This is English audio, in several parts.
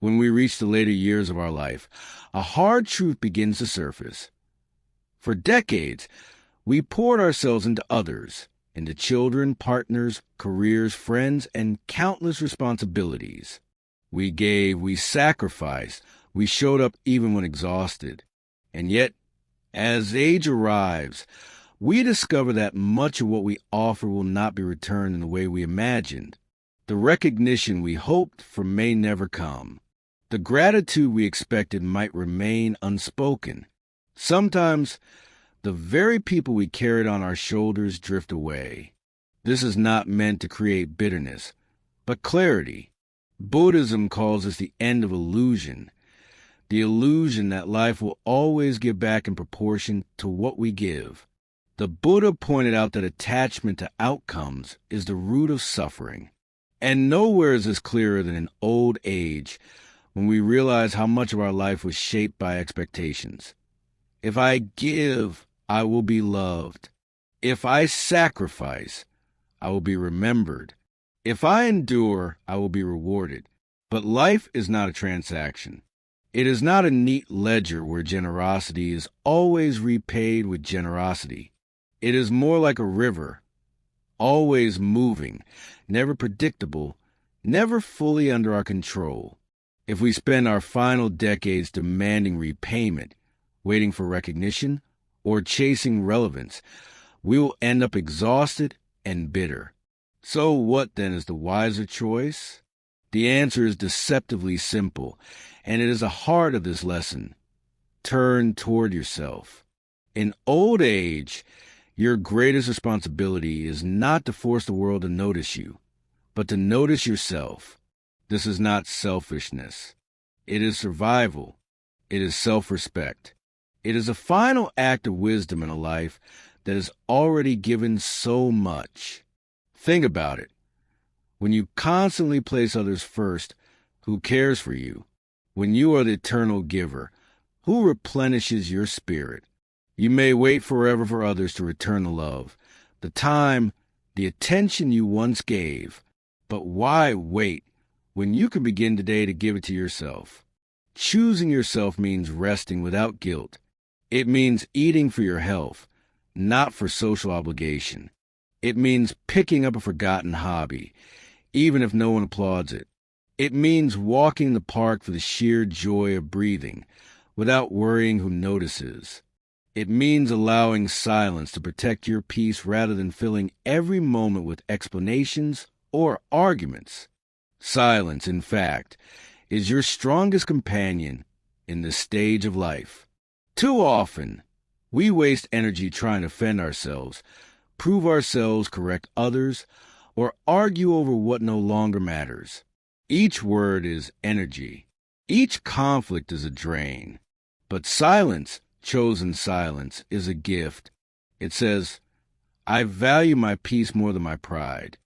when we reach the later years of our life, a hard truth begins to surface. For decades, we poured ourselves into others, into children, partners, careers, friends, and countless responsibilities. We gave, we sacrificed, we showed up even when exhausted. And yet, as age arrives, we discover that much of what we offer will not be returned in the way we imagined. The recognition we hoped for may never come. The gratitude we expected might remain unspoken. Sometimes, the very people we carried on our shoulders drift away. This is not meant to create bitterness, but clarity. Buddhism calls this the end of illusion, the illusion that life will always give back in proportion to what we give. The Buddha pointed out that attachment to outcomes is the root of suffering. And nowhere is this clearer than in old age, when we realize how much of our life was shaped by expectations. If I give, I will be loved. If I sacrifice, I will be remembered. If I endure, I will be rewarded. But life is not a transaction. It is not a neat ledger where generosity is always repaid with generosity. It is more like a river, always moving, never predictable, never fully under our control. If we spend our final decades demanding repayment, waiting for recognition, or chasing relevance, we will end up exhausted and bitter. So what then is the wiser choice? The answer is deceptively simple, and it is the heart of this lesson. Turn toward yourself. In old age, your greatest responsibility is not to force the world to notice you, but to notice yourself. This is not selfishness. It is survival. It is self-respect. It is a final act of wisdom in a life that has already given so much. Think about it. When you constantly place others first, who cares for you? When you are the eternal giver, who replenishes your spirit? You may wait forever for others to return the love, the time, the attention you once gave. But why wait when you can begin today to give it to yourself? Choosing yourself means resting without guilt. It means eating for your health, not for social obligation. It means picking up a forgotten hobby, even if no one applauds it. It means walking the park for the sheer joy of breathing, without worrying who notices. It means allowing silence to protect your peace rather than filling every moment with explanations or arguments. Silence, in fact, is your strongest companion in this stage of life. Too often, we waste energy trying to defend ourselves, prove ourselves, correct others, or argue over what no longer matters. Each word is energy. Each conflict is a drain. But silence, chosen silence, is a gift. It says, I value my peace more than my pride.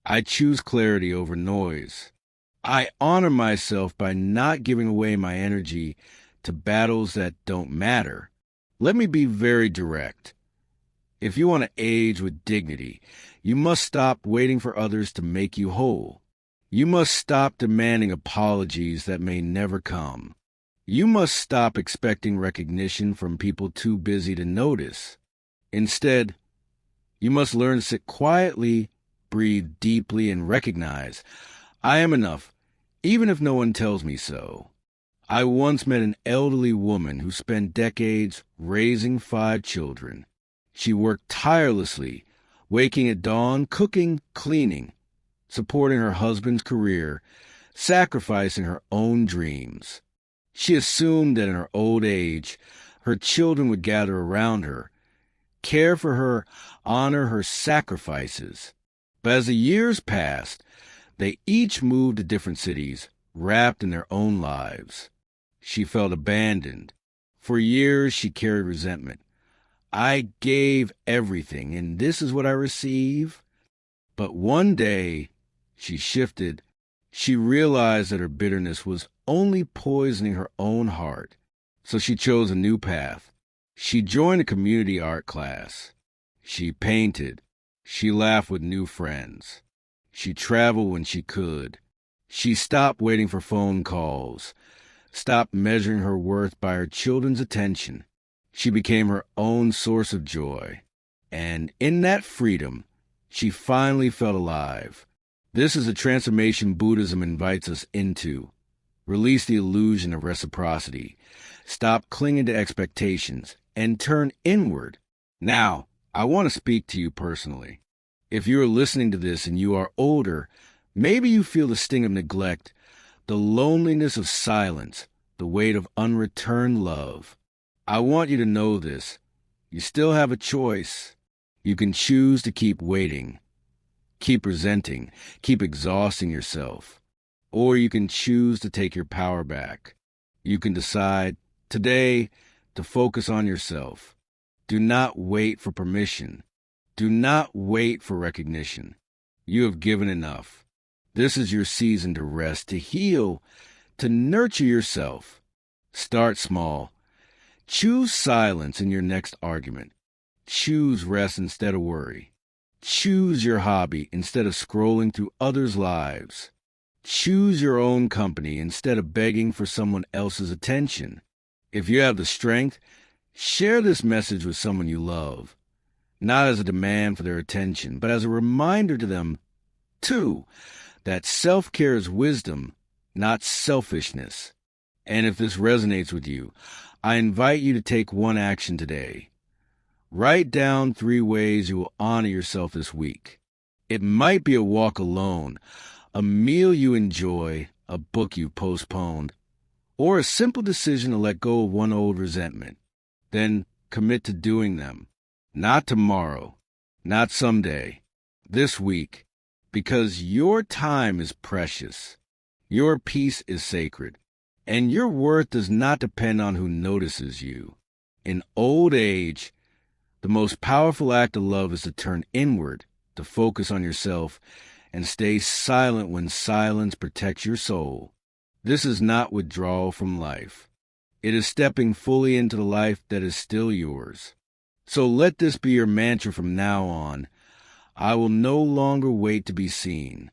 I choose clarity over noise. I honor myself by not giving away my energy to battles that don't matter. Let me be very direct. If you want to age with dignity, you must stop waiting for others to make you whole. You must stop demanding apologies that may never come. You must stop expecting recognition from people too busy to notice. Instead, you must learn to sit quietly, breathe deeply, and recognize, I am enough, even if no one tells me so. I once met an elderly woman who spent decades raising 5 children. She worked tirelessly, waking at dawn, cooking, cleaning, supporting her husband's career, sacrificing her own dreams. She assumed that in her old age, her children would gather around her, care for her, honor her sacrifices. But as the years passed, they each moved to different cities, wrapped in their own lives. She felt abandoned. For years, she carried resentment. I gave everything, and this is what I receive. But one day, she shifted. She realized that her bitterness was only poisoning her own heart. So she chose a new path. She joined a community art class. She painted. She laughed with new friends. She traveled when she could. She stopped waiting for phone calls, stopped measuring her worth by her children's attention. She became her own source of joy. And in that freedom, she finally felt alive. This is a transformation Buddhism invites us into. Release the illusion of reciprocity. Stop clinging to expectations and turn inward. Now, I want to speak to you personally. If you are listening to this and you are older, maybe you feel the sting of neglect, the loneliness of silence, the weight of unreturned love. I want you to know this. You still have a choice. You can choose to keep waiting, keep resenting, keep exhausting yourself. Or you can choose to take your power back. You can decide today to focus on yourself. Do not wait for permission. Do not wait for recognition. You have given enough. This is your season to rest, to heal, to nurture yourself. Start small. Choose silence in your next argument. Choose rest instead of worry. Choose your hobby instead of scrolling through others' lives. Choose your own company instead of begging for someone else's attention. If you have the strength, share this message with someone you love, not as a demand for their attention, but as a reminder to them, too, that self-care is wisdom, not selfishness. And if this resonates with you, I invite you to take one action today. Write down 3 ways you will honor yourself this week. It might be a walk alone, a meal you enjoy, a book you postponed, or a simple decision to let go of one old resentment. Then commit to doing them. Not tomorrow, not someday, this week, because your time is precious, your peace is sacred, and your worth does not depend on who notices you. In old age, the most powerful act of love is to turn inward, to focus on yourself, and stay silent when silence protects your soul. This is not withdrawal from life. It is stepping fully into the life that is still yours. So let this be your mantra from now on. I will no longer wait to be seen.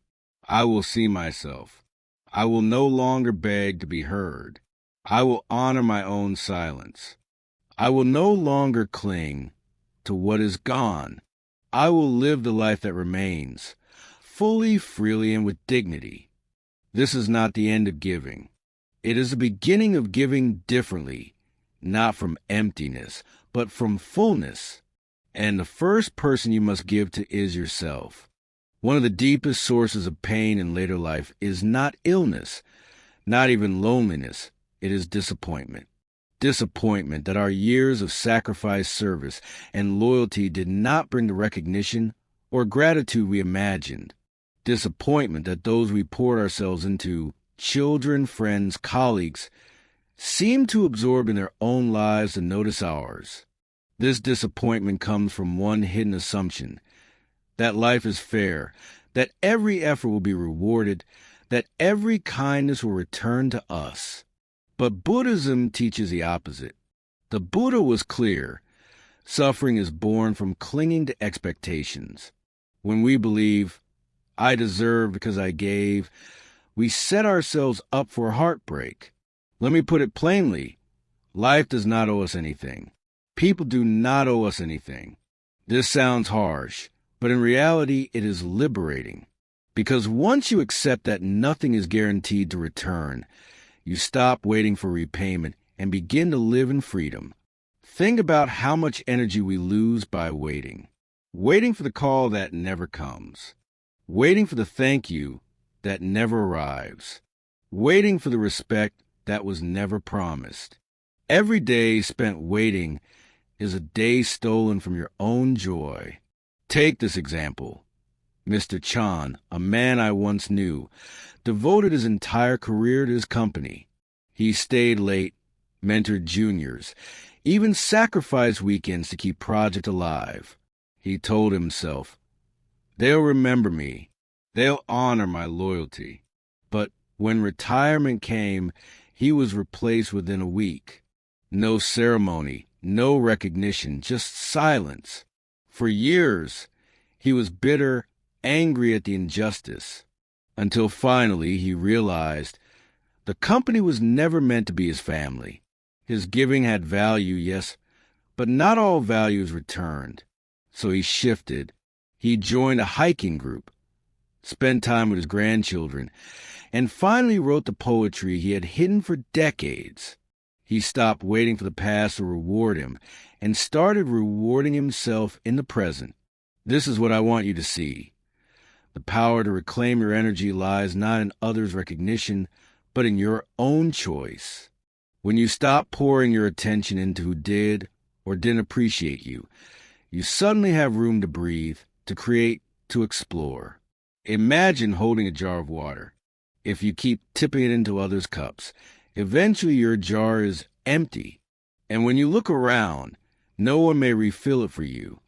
I will see myself. I will no longer beg to be heard. I will honor my own silence. I will no longer cling to what is gone. I will live the life that remains, fully, freely, and with dignity. This is not the end of giving. It is the beginning of giving differently, not from emptiness, but from fullness. And the first person you must give to is yourself. One of the deepest sources of pain in later life is not illness, not even loneliness. It is disappointment. Disappointment that our years of sacrifice, service, and loyalty did not bring the recognition or gratitude we imagined. Disappointment that those we poured ourselves into, children, friends, colleagues, seemed to absorb in their own lives to notice ours. This disappointment comes from one hidden assumption, that life is fair, that every effort will be rewarded, that every kindness will return to us. But Buddhism teaches the opposite. The Buddha was clear. Suffering is born from clinging to expectations. When we believe, I deserve because I gave, we set ourselves up for heartbreak. Let me put it plainly. Life does not owe us anything. People do not owe us anything. This sounds harsh, but in reality, it is liberating. Because once you accept that nothing is guaranteed to return, you stop waiting for repayment and begin to live in freedom. Think about how much energy we lose by waiting. Waiting for the call that never comes. Waiting for the thank you that never arrives. Waiting for the respect that was never promised. Every day spent waiting is a day stolen from your own joy. Take this example. Mr. Chan, a man I once knew, devoted his entire career to his company. He stayed late, mentored juniors, even sacrificed weekends to keep project alive. He told himself, they'll remember me. They'll honor my loyalty. But when retirement came, he was replaced within a week. No ceremony, no recognition, just silence. For years, he was bitter, angry at the injustice. until finally he realized the company was never meant to be his family. His giving had value, yes, but not all value is returned. So he shifted. He joined a hiking group, spent time with his grandchildren, and finally wrote the poetry he had hidden for decades. He stopped waiting for the past to reward him and started rewarding himself in the present. This is what I want you to see. The power to reclaim your energy lies not in others' recognition, but in your own choice. When you stop pouring your attention into who did or didn't appreciate you, you suddenly have room to breathe, to create, to explore. Imagine holding a jar of water. If you keep tipping it into others' cups, eventually your jar is empty. And when you look around, no one may refill it for you.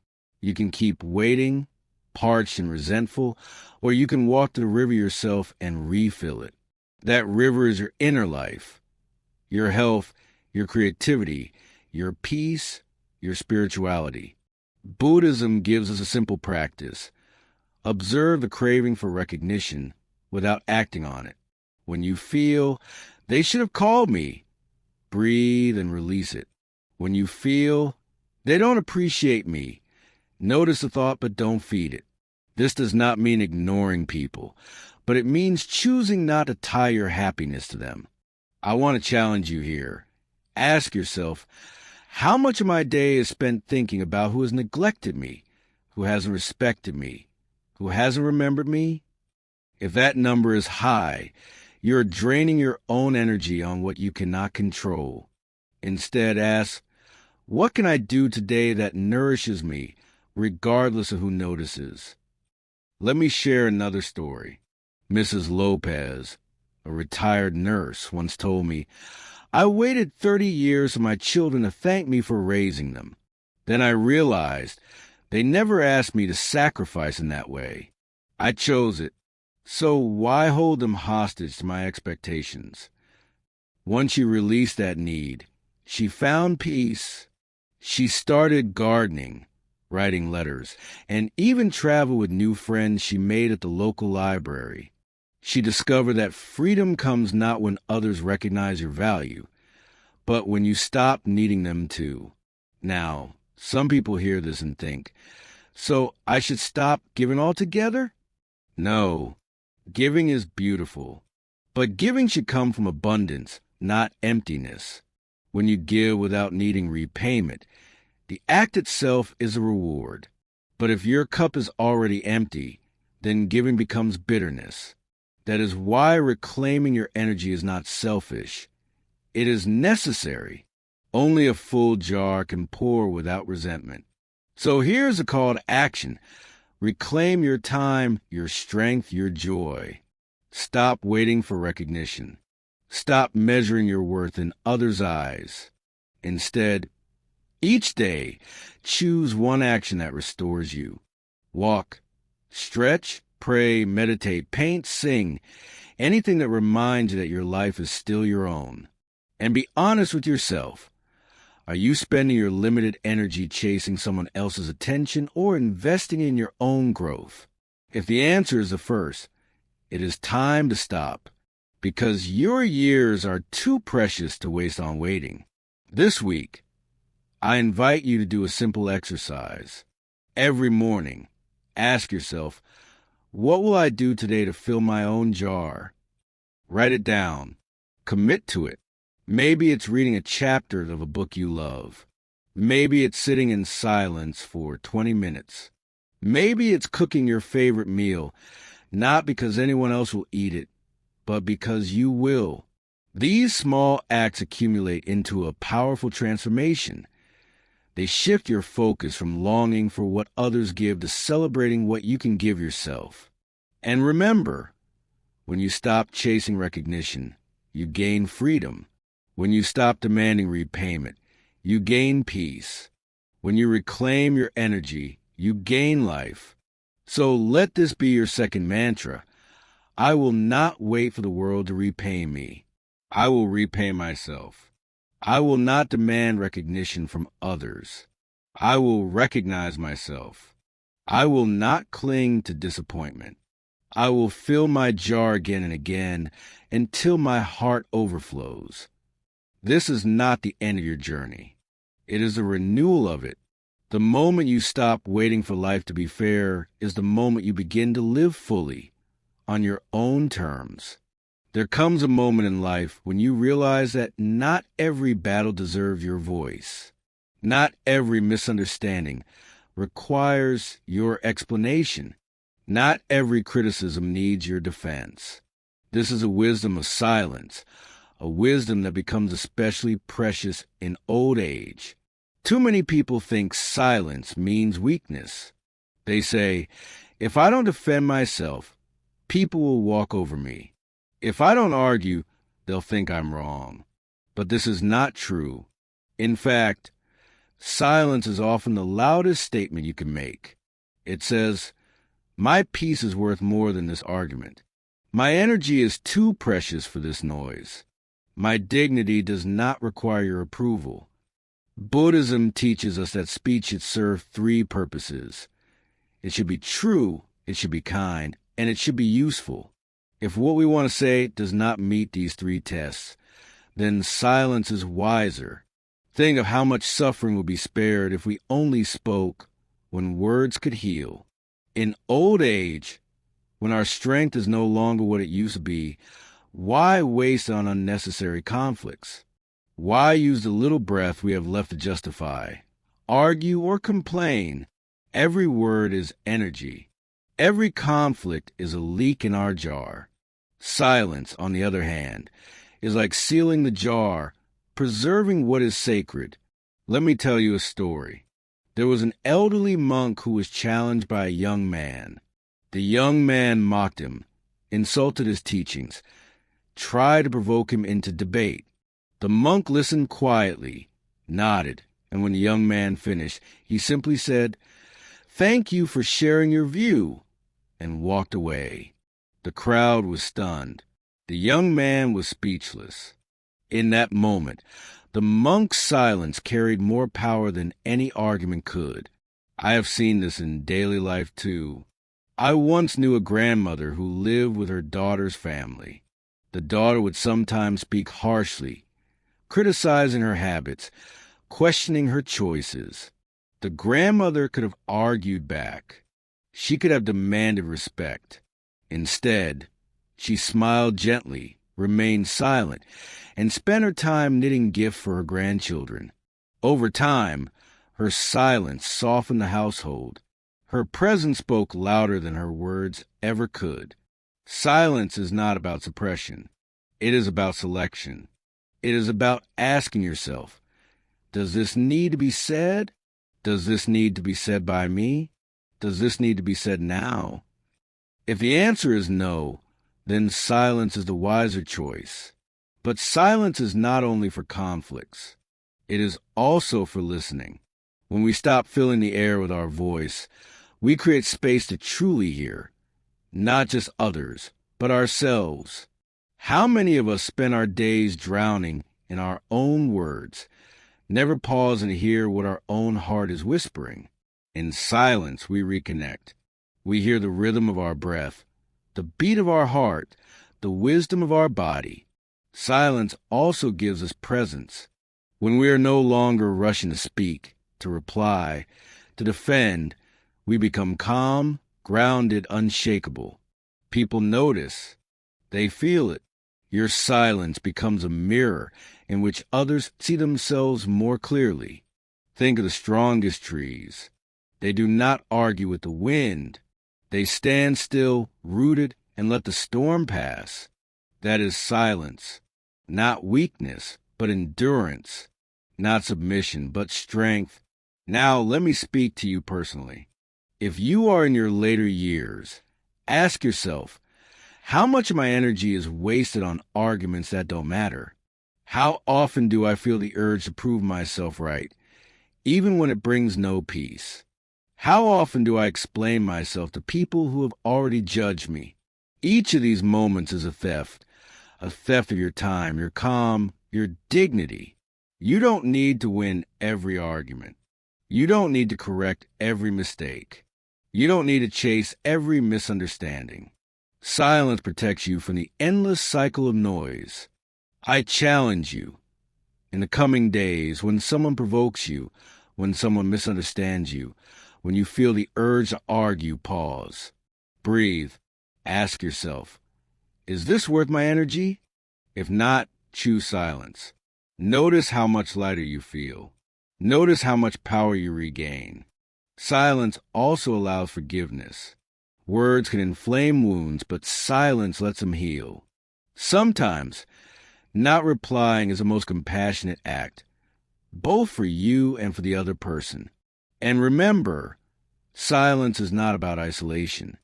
You can keep waiting, parched and resentful, or you can walk to the river yourself and refill it. That river is your inner life, your health, your creativity, your peace, your spirituality. Buddhism gives us a simple practice. Observe the craving for recognition without acting on it. When you feel, they should have called me, breathe and release it. When you feel, they don't appreciate me, notice the thought but don't feed it. This does not mean ignoring people, but it means choosing not to tie your happiness to them. I want to challenge you here. Ask yourself, how much of my day is spent thinking about who has neglected me, who hasn't respected me, who hasn't remembered me? If that number is high, you're draining your own energy on what you cannot control. Instead, ask, what can I do today that nourishes me, regardless of who notices? Let me share another story. Mrs. Lopez, a retired nurse, once told me, I waited 30 years for my children to thank me for raising them. Then I realized they never asked me to sacrifice in that way. I chose it. So why hold them hostage to my expectations? Once she released that need, she found peace. She started gardening, writing letters, and even traveled with new friends she made at the local library. She discovered that freedom comes not when others recognize your value, but when you stop needing them to. Now, some people hear this and think, so I should stop giving altogether? No, giving is beautiful, but giving should come from abundance, not emptiness. When you give without needing repayment, the act itself is a reward. But if your cup is already empty, then giving becomes bitterness. That is why reclaiming your energy is not selfish. It is necessary. Only a full jar can pour without resentment. So here's a call to action. Reclaim your time, your strength, your joy. Stop waiting for recognition. Stop measuring your worth in others' eyes. Instead, each day, choose one action that restores you. Walk, stretch, pray, meditate, paint, sing, anything that reminds you that your life is still your own. And be honest with yourself. Are you spending your limited energy chasing someone else's attention or investing in your own growth? If the answer is the first, it is time to stop, because your years are too precious to waste on waiting. This week, I invite you to do a simple exercise. Every morning, ask yourself, what will I do today to fill my own jar? Write it down. Commit to it. Maybe it's reading a chapter of a book you love. Maybe it's sitting in silence for 20 minutes. Maybe it's cooking your favorite meal, not because anyone else will eat it, but because you will. These small acts accumulate into a powerful transformation. They shift your focus from longing for what others give to celebrating what you can give yourself. And remember, when you stop chasing recognition, you gain freedom. When you stop demanding repayment, you gain peace. When you reclaim your energy, you gain life. So let this be your second mantra. I will not wait for the world to repay me. I will repay myself. I will not demand recognition from others. I will recognize myself. I will not cling to disappointment. I will fill my jar again and again until my heart overflows. This is not the end of your journey. It is a renewal of it. The moment you stop waiting for life to be fair is the moment you begin to live fully, on your own terms. There comes a moment in life when you realize that not every battle deserves your voice. Not every misunderstanding requires your explanation. Not every criticism needs your defense. This is a wisdom of silence, a wisdom that becomes especially precious in old age. Too many people think silence means weakness. They say, if I don't defend myself, people will walk over me. If I don't argue, they'll think I'm wrong. But this is not true. In fact, silence is often the loudest statement you can make. It says, my peace is worth more than this argument. My energy is too precious for this noise. My dignity does not require your approval. Buddhism teaches us that speech should serve three purposes. It should be true, it should be kind, and it should be useful. If what we want to say does not meet these three tests, then silence is wiser. Think of how much suffering would be spared if we only spoke when words could heal. In old age, when our strength is no longer what it used to be, why waste on unnecessary conflicts? Why use the little breath we have left to justify, argue, or complain? Every word is energy. Every conflict is a leak in our jar. Silence, on the other hand, is like sealing the jar, preserving what is sacred. Let me tell you a story. There was an elderly monk who was challenged by a young man. The young man mocked him, insulted his teachings, tried to provoke him into debate. The monk listened quietly, nodded, and when the young man finished, he simply said, "Thank you for sharing your view," and walked away. The crowd was stunned. The young man was speechless. In that moment, the monk's silence carried more power than any argument could. I have seen this in daily life too. I once knew a grandmother who lived with her daughter's family. The daughter would sometimes speak harshly, criticizing her habits, questioning her choices. The grandmother could have argued back. She could have demanded respect. Instead, she smiled gently, remained silent, and spent her time knitting gifts for her grandchildren. Over time, her silence softened the household. Her presence spoke louder than her words ever could. Silence is not about suppression. It is about selection. It is about asking yourself, does this need to be said? Does this need to be said by me? Does this need to be said now? If the answer is no, then silence is the wiser choice. But silence is not only for conflicts. It is also for listening. When we stop filling the air with our voice, we create space to truly hear, not just others, but ourselves. How many of us spend our days drowning in our own words, never pausing to hear what our own heart is whispering? In silence, we reconnect. We hear the rhythm of our breath, the beat of our heart, the wisdom of our body. Silence also gives us presence. When we are no longer rushing to speak, to reply, to defend, we become calm, grounded, unshakable. People notice. They feel it. Your silence becomes a mirror in which others see themselves more clearly. Think of the strongest trees. They do not argue with the wind. They stand still, rooted, and let the storm pass. That is silence. Not weakness, but endurance. Not submission, but strength. Now, let me speak to you personally. If you are in your later years, ask yourself, how much of my energy is wasted on arguments that don't matter? How often do I feel the urge to prove myself right, even when it brings no peace? How often do I explain myself to people who have already judged me? Each of these moments is a theft of your time, your calm, your dignity. You don't need to win every argument. You don't need to correct every mistake. You don't need to chase every misunderstanding. Silence protects you from the endless cycle of noise. I challenge you, in the coming days, when someone provokes you, when someone misunderstands you, when you feel the urge to argue, pause. Breathe. Ask yourself, is this worth my energy? If not, choose silence. Notice how much lighter you feel. Notice how much power you regain. Silence also allows forgiveness. Words can inflame wounds, but silence lets them heal. Sometimes, not replying is the most compassionate act, both for you and for the other person. And remember, silence is not about isolation.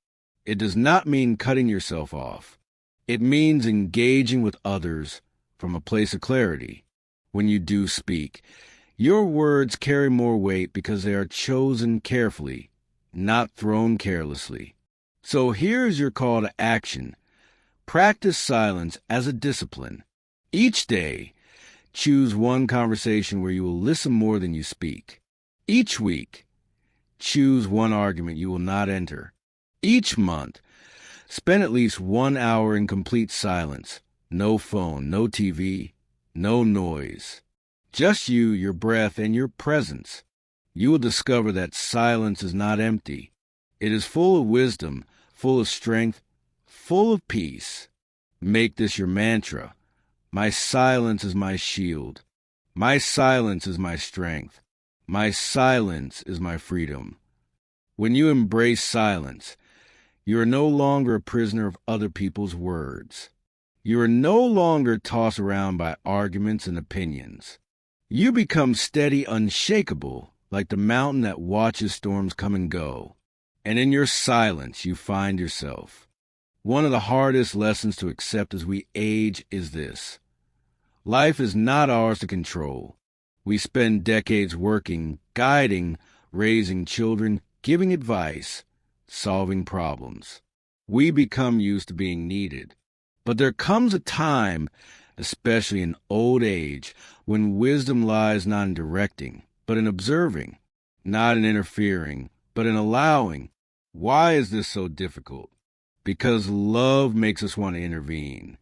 It does not mean cutting yourself off. It means engaging with others from a place of clarity. When you do speak, your words carry more weight because they are chosen carefully, not thrown carelessly. So here's your call to action. Practice silence as a discipline. Each day, choose one conversation where you will listen more than you speak. Each week, choose one argument you will not enter. Each month, spend at least 1 hour in complete silence. No phone, no TV, no noise. Just you, your breath, and your presence. You will discover that silence is not empty. It is full of wisdom, full of strength, full of peace. Make this your mantra. My silence is my shield. My silence is my strength. My silence is my freedom. When you embrace silence, you are no longer a prisoner of other people's words. You are no longer tossed around by arguments and opinions. You become steady, unshakable, like the mountain that watches storms come and go. And in your silence, you find yourself. One of the hardest lessons to accept as we age is this. Life is not ours to control. We spend decades working, guiding, raising children, giving advice, solving problems. We become used to being needed. But there comes a time, especially in old age, when wisdom lies not in directing, but in observing, not in interfering, but in allowing. Why is this so difficult? Because love makes us want to intervene.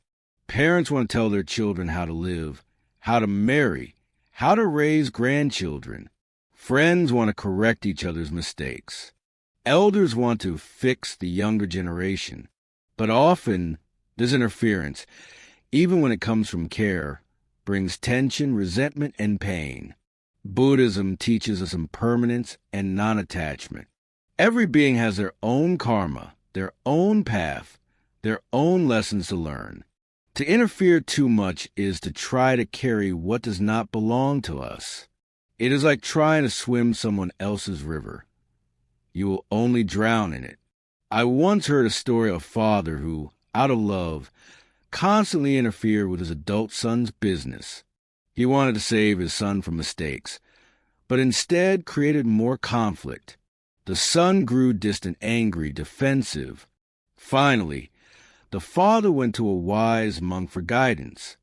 Parents want to tell their children how to live, how to marry, how to raise grandchildren. Friends want to correct each other's mistakes. Elders want to fix the younger generation. But often, this interference, even when it comes from care, brings tension, resentment, and pain. Buddhism teaches us impermanence and non-attachment. Every being has their own karma, their own path, their own lessons to learn. To interfere too much is to try to carry what does not belong to us. It is like trying to swim someone else's river. You will only drown in it. I once heard a story of a father who, out of love, constantly interfered with his adult son's business. He wanted to save his son from mistakes, but instead created more conflict. The son grew distant, angry, defensive. Finally, the father went to a wise monk for guidance.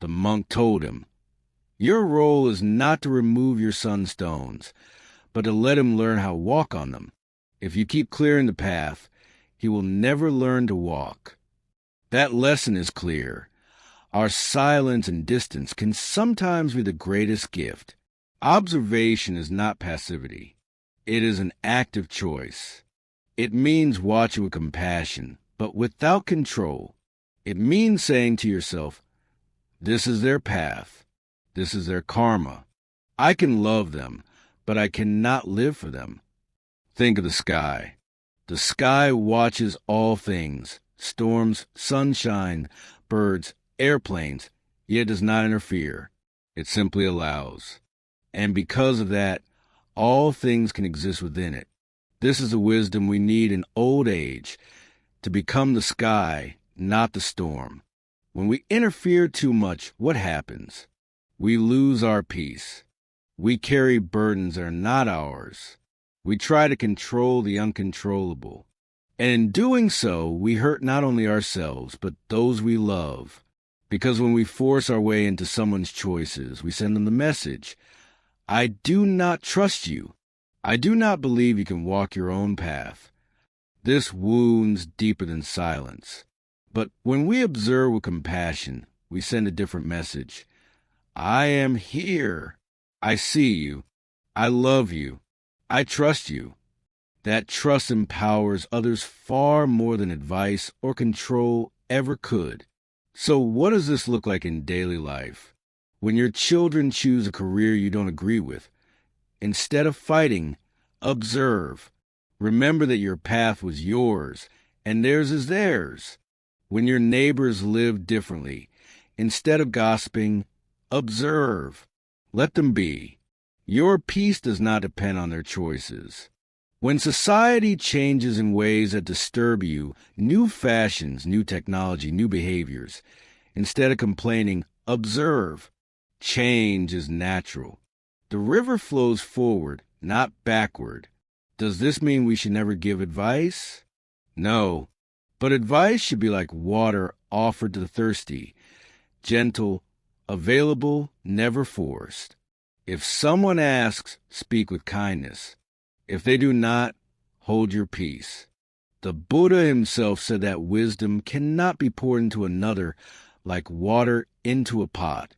The monk told him, "Your role is not to remove your son's stones, but to let him learn how to walk on them. If you keep clearing the path, he will never learn to walk." That lesson is clear. Our silence and distance can sometimes be the greatest gift. Observation is not passivity. It is an active choice. It means watching with compassion, but without control. It means saying to yourself, this is their path. This is their karma. I can love them, but I cannot live for them. Think of the sky. The sky watches all things, storms, sunshine, birds, airplanes, yet does not interfere. It simply allows. And because of that, all things can exist within it. This is the wisdom we need in old age, to become the sky, not the storm. When we interfere too much, what happens? We lose our peace. We carry burdens that are not ours. We try to control the uncontrollable. And in doing so, we hurt not only ourselves, but those we love. Because when we force our way into someone's choices, we send them the message, I do not trust you. I do not believe you can walk your own path. This wounds deeper than silence. But when we observe with compassion, we send a different message. I am here. I see you. I love you. I trust you. That trust empowers others far more than advice or control ever could. So what does this look like in daily life? When your children choose a career you don't agree with, instead of fighting, observe. Remember that your path was yours, and theirs is theirs. When your neighbors live differently, instead of gossiping, observe. Let them be. Your peace does not depend on their choices. When society changes in ways that disturb you, new fashions, new technology, new behaviors, instead of complaining, observe. Change is natural. The river flows forward, not backward. Does this mean we should never give advice? No, but advice should be like water offered to the thirsty, gentle, available, never forced. If someone asks, speak with kindness. If they do not, hold your peace. The Buddha himself said that wisdom cannot be poured into another like water into a pot.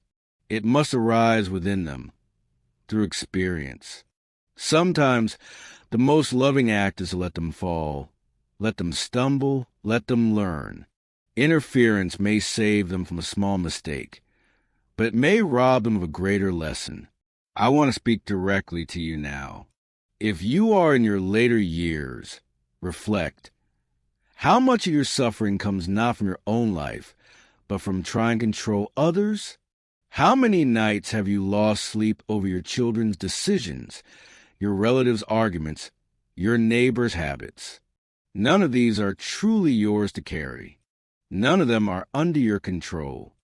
It must arise within them, through experience. Sometimes the most loving act is to let them fall. Let them stumble, let them learn. Interference may save them from a small mistake, but it may rob them of a greater lesson. I want to speak directly to you now. If you are in your later years, reflect. How much of your suffering comes not from your own life, but from trying to control others? How many nights have you lost sleep over your children's decisions, your relatives' arguments, your neighbors' habits? None of these are truly yours to carry. None of them are under your control.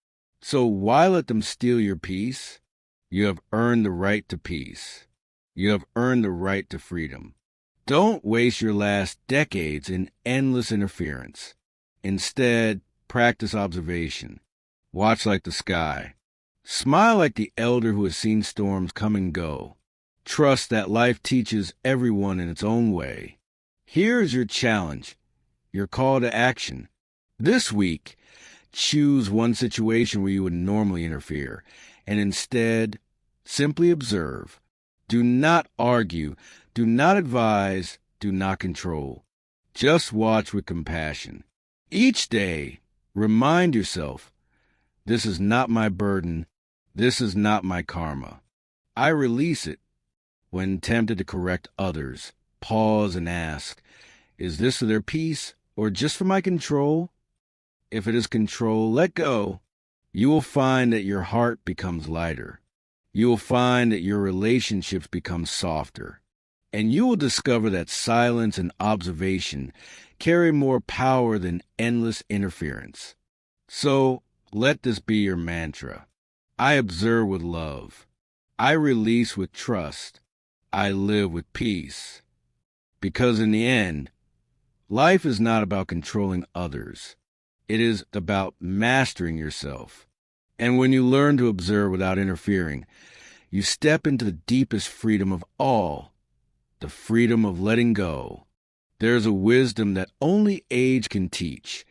So why let them steal your peace? You have earned the right to peace. You have earned the right to freedom. Don't waste your last decades in endless interference. Instead, practice observation. Watch like the sky. Smile like the elder who has seen storms come and go. Trust that life teaches everyone in its own way. Here is your challenge, your call to action. This week, choose one situation where you would normally interfere, and instead, simply observe. Do not argue, do not advise, do not control. Just watch with compassion. Each day, remind yourself, this is not my burden, this is not my karma. I release it. When tempted to correct others, pause and ask, is this for their peace or just for my control? If it is control, let go. You will find that your heart becomes lighter. You will find that your relationships become softer. And you will discover that silence and observation carry more power than endless interference. So let this be your mantra. I observe with love. I release with trust. I live with peace. Because in the end, life is not about controlling others. It is about mastering yourself. And when you learn to observe without interfering, you step into the deepest freedom of all, the freedom of letting go. There's a wisdom that only age can teach.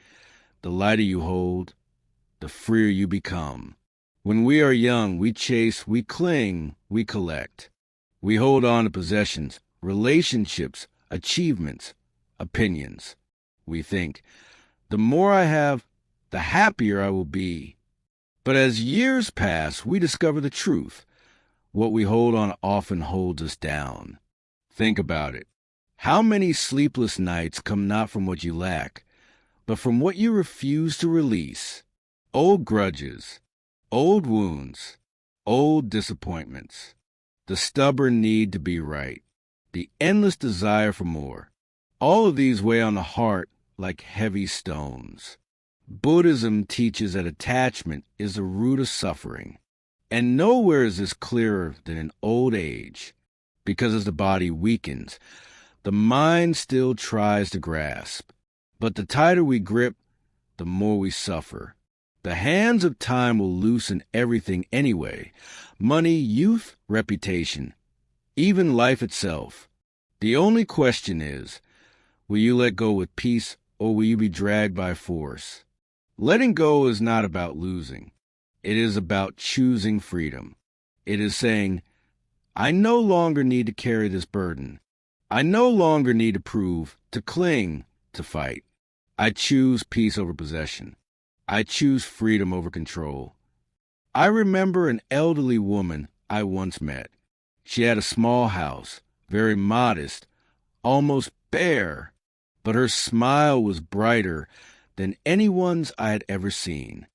The lighter you hold, the freer you become. When we are young, we chase, we cling, we collect. We hold on to possessions, relationships, achievements, opinions. We think, the more I have, the happier I will be. But as years pass, we discover the truth. What we hold on often holds us down. Think about it. How many sleepless nights come not from what you lack, but from what you refuse to release? Old grudges, old wounds, old disappointments, the stubborn need to be right, the endless desire for more. All of these weigh on the heart like heavy stones. Buddhism teaches that attachment is the root of suffering. And nowhere is this clearer than in old age, because as the body weakens, the mind still tries to grasp. But the tighter we grip, the more we suffer. The hands of time will loosen everything anyway. Money, youth, reputation, even life itself. The only question is, Will you let go with peace, or will you be dragged by force? Letting go is not about losing. It is about choosing freedom. It is saying, I no longer need to carry this burden. I no longer need to prove, to cling, to fight. I choose peace over possession. I choose freedom over control. I remember an elderly woman I once met. She had a small house, very modest, almost bare, but her smile was brighter than anyone's I had ever seen.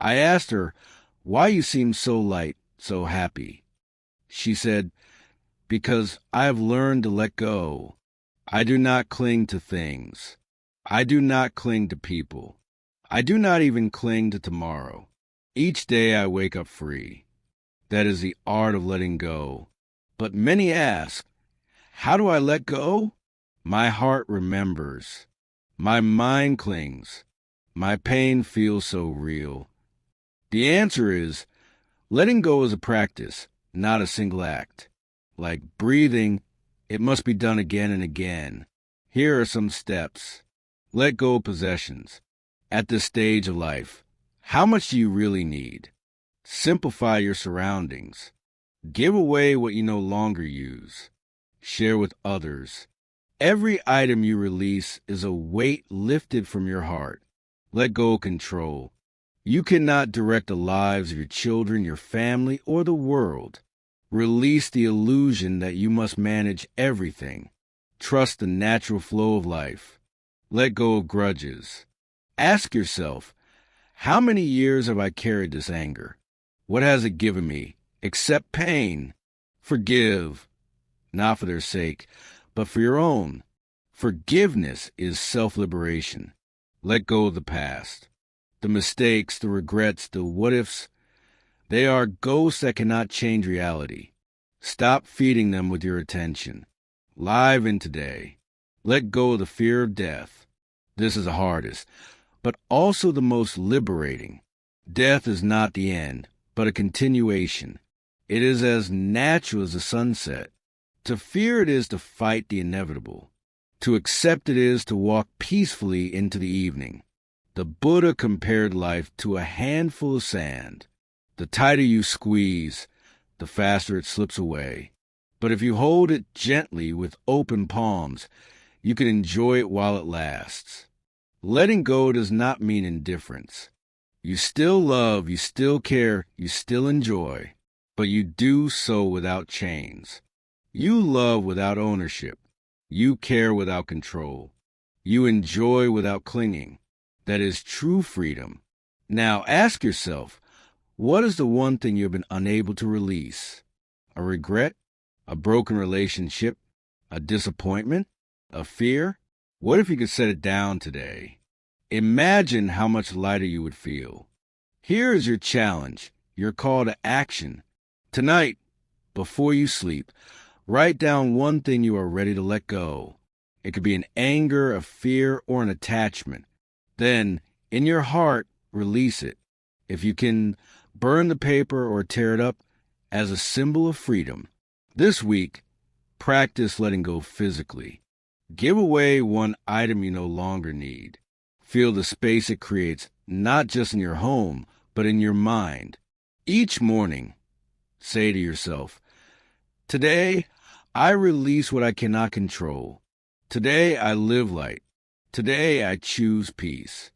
I asked her, why you seem so light, so happy? She said, because I have learned to let go. I do not cling to things. I do not cling to people. I do not even cling to tomorrow. Each day I wake up free. That is the art of letting go. But many ask, how do I let go? My heart remembers. My mind clings. My pain feels so real. The answer is, letting go is a practice, not a single act. Like breathing, it must be done again and again. Here are some steps. Let go of possessions. At this stage of life, how much do you really need? Simplify your surroundings. Give away what you no longer use. Share with others. Every item you release is a weight lifted from your heart. Let go of control. You cannot direct the lives of your children, your family, or the world. Release the illusion that you must manage everything. Trust the natural flow of life. Let go of grudges. Ask yourself, how many years have I carried this anger? What has it given me? Accept pain. Forgive, not for their sake, but for your own. Forgiveness is self-liberation. Let go of the past. The mistakes, the regrets, the what-ifs, they are ghosts that cannot change reality. Stop feeding them with your attention. Live in today. Let go of the fear of death. This is the hardest, but also the most liberating. Death is not the end, but a continuation. It is as natural as the sunset. To fear it is to fight the inevitable. To accept it is to walk peacefully into the evening. The Buddha compared life to a handful of sand. The tighter you squeeze, the faster it slips away. But if you hold it gently with open palms, you can enjoy it while it lasts. Letting go does not mean indifference. You still love, you still care, you still enjoy, but you do so without chains. You love without ownership. You care without control. You enjoy without clinging. That is true freedom. Now ask yourself, what is the one thing you have been unable to release? A regret? A broken relationship? A disappointment? A fear? What if you could set it down today? Imagine how much lighter you would feel. Here is your challenge, your call to action. Tonight, before you sleep, write down one thing you are ready to let go. It could be an anger, a fear, or an attachment. Then, in your heart, release it. If you can, burn the paper or tear it up as a symbol of freedom. This week, practice letting go physically. Give away one item you no longer need. Feel the space it creates, not just in your home, but in your mind. Each morning, say to yourself, today, I release what I cannot control. Today, I live light. Today, I choose peace.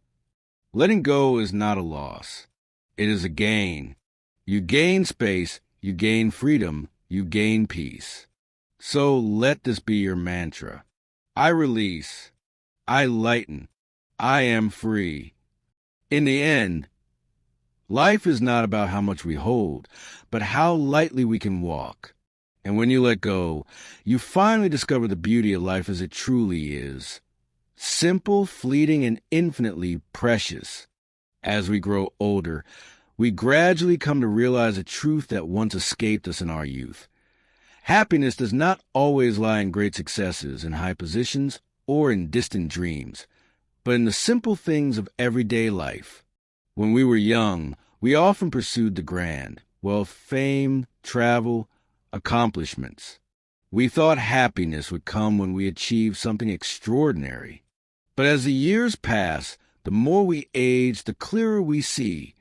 Letting go is not a loss. It is a gain. You gain space, you gain freedom, you gain peace. So let this be your mantra. I release. I lighten. I am free. In the end, life is not about how much we hold, but how lightly we can walk. And when you let go, you finally discover the beauty of life as it truly is. Simple, fleeting, and infinitely precious. As we grow older, we gradually come to realize a truth that once escaped us in our youth. Happiness does not always lie in great successes, in high positions, or in distant dreams, but in the simple things of everyday life. When we were young, we often pursued the grand, wealth, fame, travel, accomplishments. We thought happiness would come when we achieved something extraordinary. But as the years pass, the more we age, the clearer we see.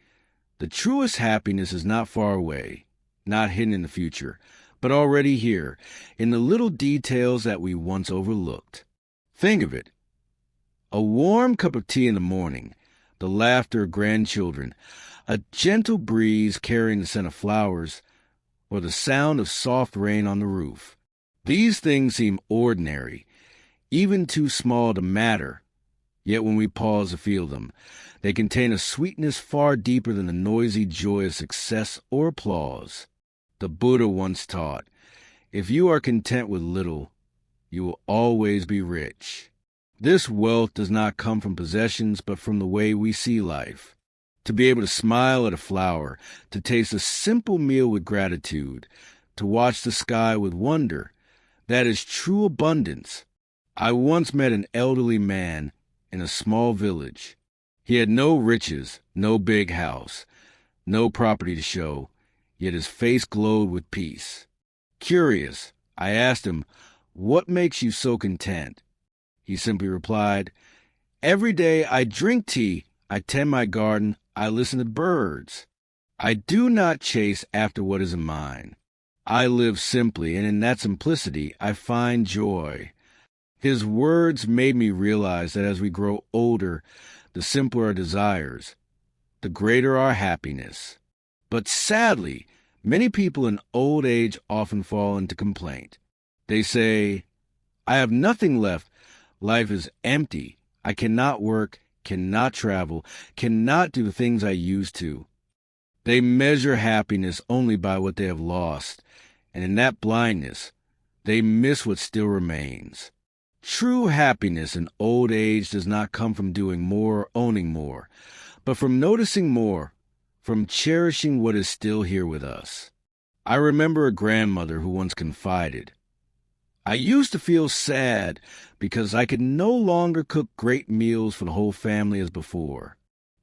The truest happiness is not far away, not hidden in the future, but already here, in the little details that we once overlooked. Think of it. A warm cup of tea in the morning, the laughter of grandchildren, a gentle breeze carrying the scent of flowers, or the sound of soft rain on the roof. These things seem ordinary, even too small to matter, yet when we pause to feel them, they contain a sweetness far deeper than the noisy joy of success or applause. The Buddha once taught, if you are content with little, you will always be rich. This wealth does not come from possessions, but from the way we see life. To be able to smile at a flower, to taste a simple meal with gratitude, to watch the sky with wonder, that is true abundance. I once met an elderly man in a small village. He had no riches, no big house, no property to show, yet his face glowed with peace. Curious, I asked him, "What makes you so content?" He simply replied, "Every day I drink tea, I tend my garden, I listen to birds. I do not chase after what isn't mine. I live simply, and in that simplicity I find joy." His words made me realize that as we grow older, the simpler our desires, the greater our happiness. But sadly, many people in old age often fall into complaint. They say, "I have nothing left. Life is empty. I cannot work, cannot travel, cannot do the things I used to." They measure happiness only by what they have lost, and in that blindness, they miss what still remains. True happiness in old age does not come from doing more or owning more, but from noticing more, from cherishing what is still here with us. I remember a grandmother who once confided, "I used to feel sad because I could no longer cook great meals for the whole family as before.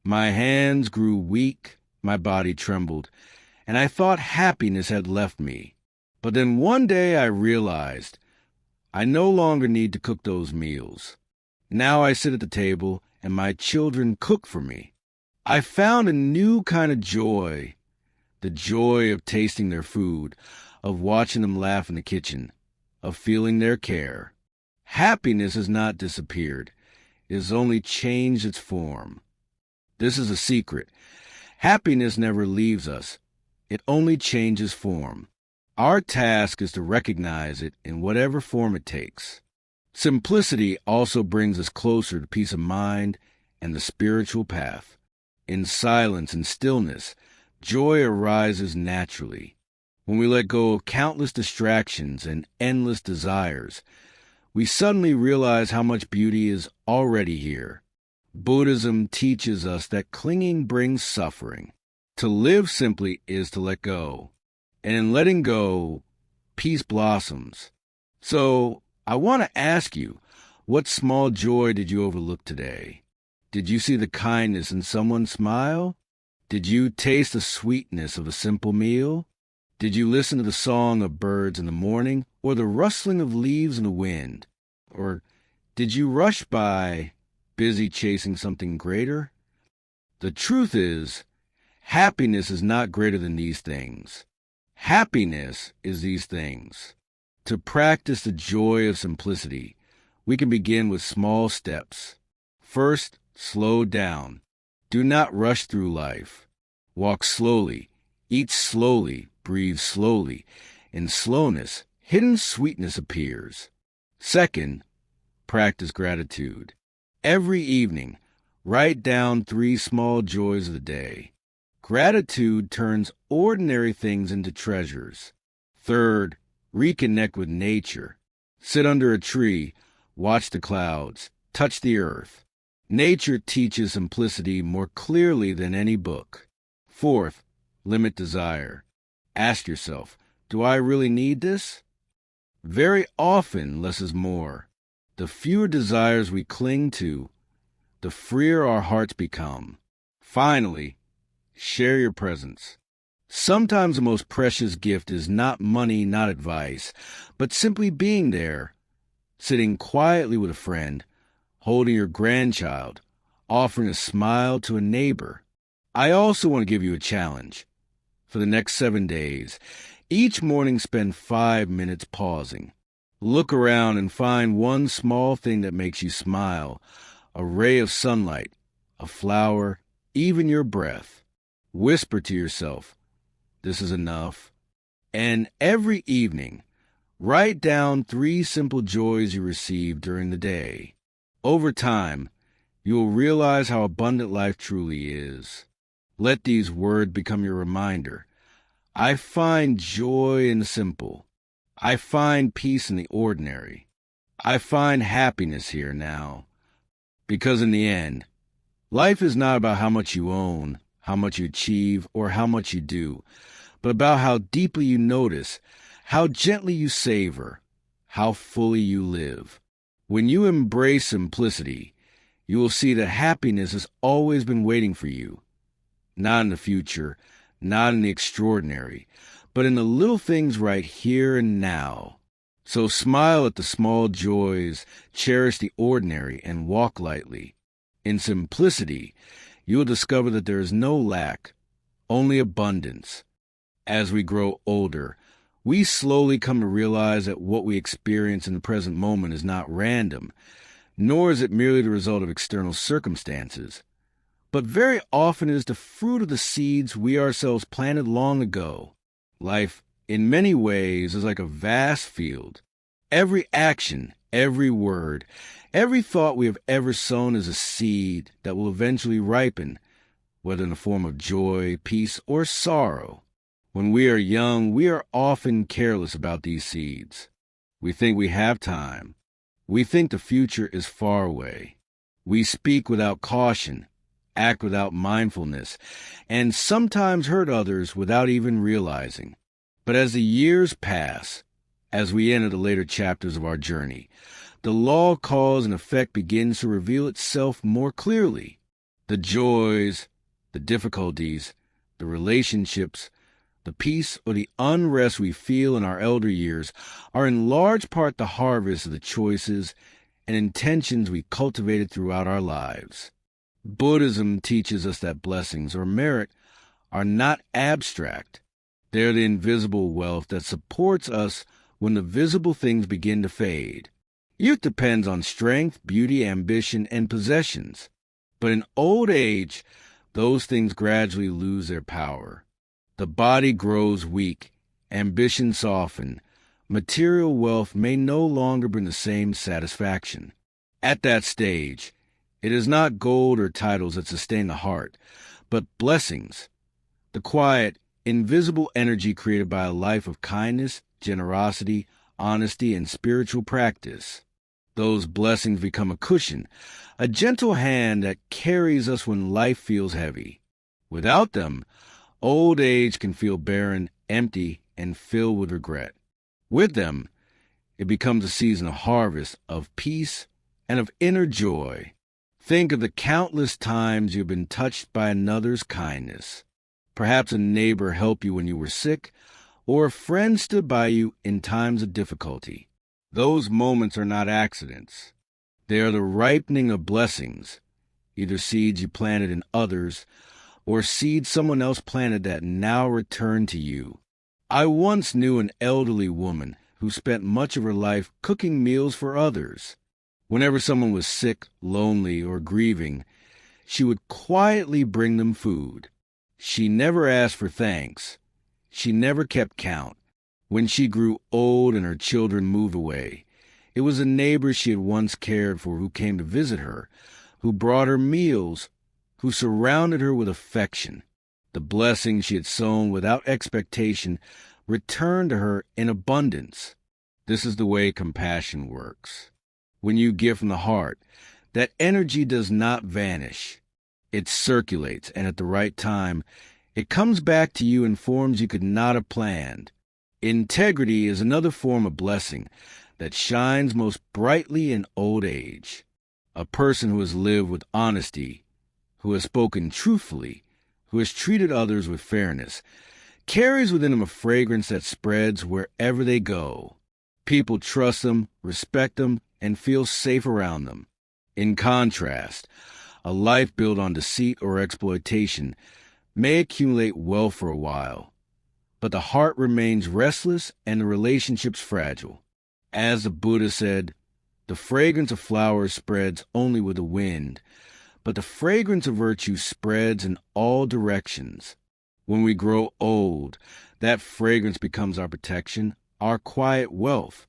My hands grew weak, my body trembled, and I thought happiness had left me. But then one day I realized I no longer need to cook those meals. Now I sit at the table and my children cook for me. I found a new kind of joy, the joy of tasting their food, of watching them laugh in the kitchen, of feeling their care. Happiness has not disappeared. It has only changed its form. This is a secret. Happiness never leaves us. It only changes form. Our task is to recognize it in whatever form it takes. Simplicity also brings us closer to peace of mind and the spiritual path. In silence and stillness, joy arises naturally. When we let go of countless distractions and endless desires, we suddenly realize how much beauty is already here. Buddhism teaches us that clinging brings suffering. To live simply is to let go. And in letting go, peace blossoms. So, I want to ask you, what small joy did you overlook today? Did you see the kindness in someone's smile? Did you taste the sweetness of a simple meal? Did you listen to the song of birds in the morning, or the rustling of leaves in the wind? Or did you rush by, busy chasing something greater? The truth is, happiness is not greater than these things. Happiness is these things. To practice the joy of simplicity, we can begin with small steps. First, slow down. Do not rush through life. Walk slowly, eat slowly, breathe slowly. In slowness, hidden sweetness appears. Second, practice gratitude. Every evening, write down 3 small joys of the day. Gratitude turns ordinary things into treasures. Third, reconnect with nature. Sit under a tree, watch the clouds, touch the earth. Nature teaches simplicity more clearly than any book. Fourth, limit desire. Ask yourself, do I really need this? Very often, less is more. The fewer desires we cling to, the freer our hearts become. Finally, share your presence. Sometimes the most precious gift is not money, not advice, but simply being there, sitting quietly with a friend, holding your grandchild, offering a smile to a neighbor. I also want to give you a challenge. For the next 7 days, each morning spend 5 minutes pausing. Look around and find one small thing that makes you smile, a ray of sunlight, a flower, even your breath. Whisper to yourself, "This is enough." And every evening, write down 3 simple joys you received during the day. Over time, you will realize how abundant life truly is. Let these words become your reminder. I find joy in the simple. I find peace in the ordinary. I find happiness here now. Because in the end, life is not about how much you own, how much you achieve, or how much you do, but about how deeply you notice, how gently you savor, how fully you live. When you embrace simplicity, you will see that happiness has always been waiting for you. Not in the future, not in the extraordinary, but in the little things right here and now. So smile at the small joys, cherish the ordinary, and walk lightly. In simplicity, you will discover that there is no lack, only abundance. As we grow older, we slowly come to realize that what we experience in the present moment is not random, nor is it merely the result of external circumstances, but very often is the fruit of the seeds we ourselves planted long ago. Life, in many ways, is like a vast field. Every action, every word, every thought we have ever sown is a seed that will eventually ripen, whether in the form of joy, peace, or sorrow. When we are young, we are often careless about these seeds. We think we have time. We think the future is far away. We speak without caution, act without mindfulness, and sometimes hurt others without even realizing. But as the years pass, as we enter the later chapters of our journey, the law of cause and effect begins to reveal itself more clearly. The joys, the difficulties, the relationships, the peace or the unrest we feel in our elder years are in large part the harvest of the choices and intentions we cultivated throughout our lives. Buddhism teaches us that blessings or merit are not abstract. They are the invisible wealth that supports us when the visible things begin to fade. Youth depends on strength, beauty, ambition, and possessions. But in old age, those things gradually lose their power. The body grows weak, ambition softens, material wealth may no longer bring the same satisfaction. At that stage, it is not gold or titles that sustain the heart, but blessings, the quiet, invisible energy created by a life of kindness, generosity, honesty, and spiritual practice. Those blessings become a cushion, a gentle hand that carries us when life feels heavy. Without them, old age can feel barren, empty, and filled with regret. With them, it becomes a season of harvest, of peace, and of inner joy. Think of the countless times you've been touched by another's kindness. Perhaps a neighbor helped you when you were sick, or a friend stood by you in times of difficulty. Those moments are not accidents. They are the ripening of blessings, either seeds you planted in others, or seeds someone else planted that now return to you. I once knew an elderly woman who spent much of her life cooking meals for others. Whenever someone was sick, lonely, or grieving, she would quietly bring them food. She never asked for thanks. She never kept count. When she grew old and her children moved away, it was a neighbor she had once cared for who came to visit her, who brought her meals, who surrounded her with affection. The blessing she had sown without expectation returned to her in abundance. This is the way compassion works. When you give from the heart, that energy does not vanish. It circulates, and at the right time, it comes back to you in forms you could not have planned. Integrity is another form of blessing that shines most brightly in old age. A person who has lived with honesty, who has spoken truthfully, who has treated others with fairness, carries within them a fragrance that spreads wherever they go. People trust them, respect them, and feel safe around them. In contrast, a life built on deceit or exploitation may accumulate wealth for a while, but the heart remains restless and the relationships fragile. As the Buddha said, the fragrance of flowers spreads only with the wind, but the fragrance of virtue spreads in all directions. When we grow old, that fragrance becomes our protection, our quiet wealth.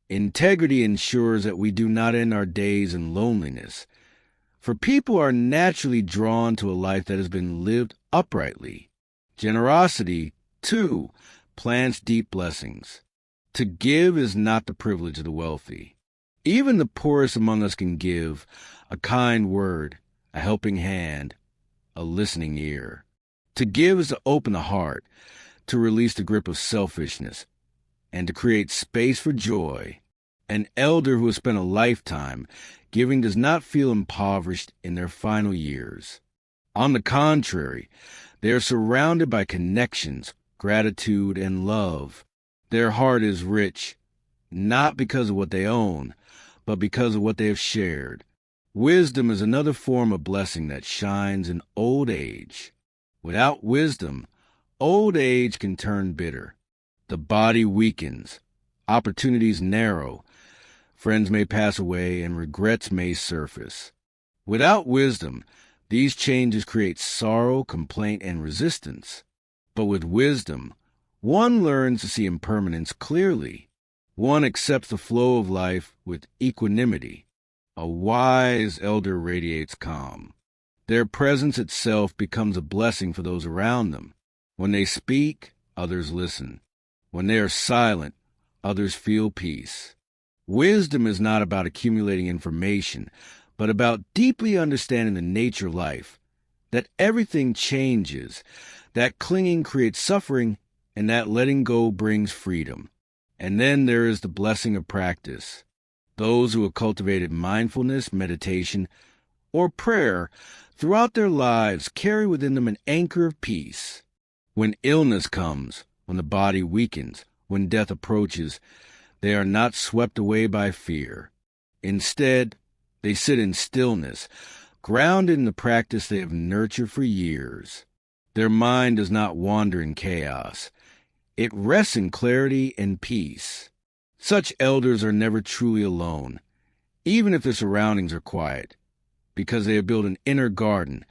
Integrity ensures that we do not end our days in loneliness, for people are naturally drawn to a life that has been lived uprightly. Generosity, too, plants deep blessings. To give is not the privilege of the wealthy. Even the poorest among us can give a kind word, a helping hand, a listening ear. To give is to open the heart, to release the grip of selfishness, and to create space for joy. An elder who has spent a lifetime giving does not feel impoverished in their final years. On the contrary, they are surrounded by connections, gratitude, and love. Their heart is rich, not because of what they own, but because of what they have shared. Wisdom is another form of blessing that shines in old age. Without wisdom, old age can turn bitter. The body weakens, opportunities narrow, friends may pass away, and regrets may surface. Without wisdom, these changes create sorrow, complaint, and resistance. But with wisdom, one learns to see impermanence clearly. One accepts the flow of life with equanimity. A wise elder radiates calm. Their presence itself becomes a blessing for those around them. When they speak, others listen. When they are silent, others feel peace. Wisdom is not about accumulating information, but about deeply understanding the nature of life, that everything changes, that clinging creates suffering, and that letting go brings freedom. And then there is the blessing of practice. Those who have cultivated mindfulness, meditation, or prayer throughout their lives carry within them an anchor of peace. When illness comes, when the body weakens, when death approaches, they are not swept away by fear. Instead, they sit in stillness, grounded in the practice they have nurtured for years. Their mind does not wander in chaos. It rests in clarity and peace. Such elders are never truly alone, even if their surroundings are quiet, because they have built an inner garden,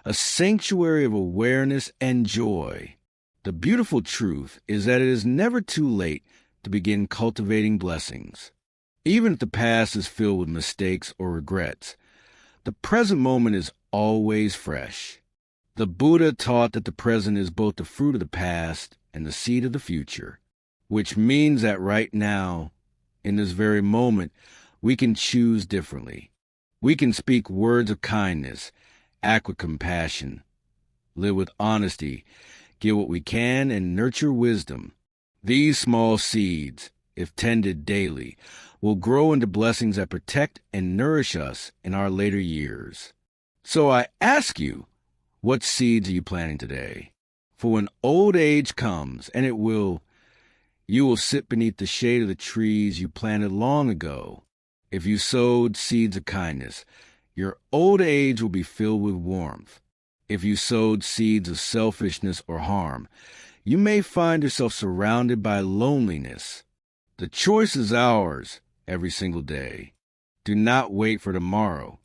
a sanctuary of awareness and joy. The beautiful truth is that it is never too late to begin cultivating blessings. Even if the past is filled with mistakes or regrets, the present moment is always fresh. The Buddha taught that the present is both the fruit of the past and the seed of the future, which means that right now, in this very moment, we can choose differently. We can speak words of kindness, act with compassion, live with honesty, give what we can, and nurture wisdom. These small seeds, if tended daily, will grow into blessings that protect and nourish us in our later years. So I ask you, what seeds are you planting today? For when old age comes, and it will, you will sit beneath the shade of the trees you planted long ago. If you sowed seeds of kindness, your old age will be filled with warmth. If you sowed seeds of selfishness or harm, you may find yourself surrounded by loneliness. The choice is ours every single day. Do not wait for tomorrow.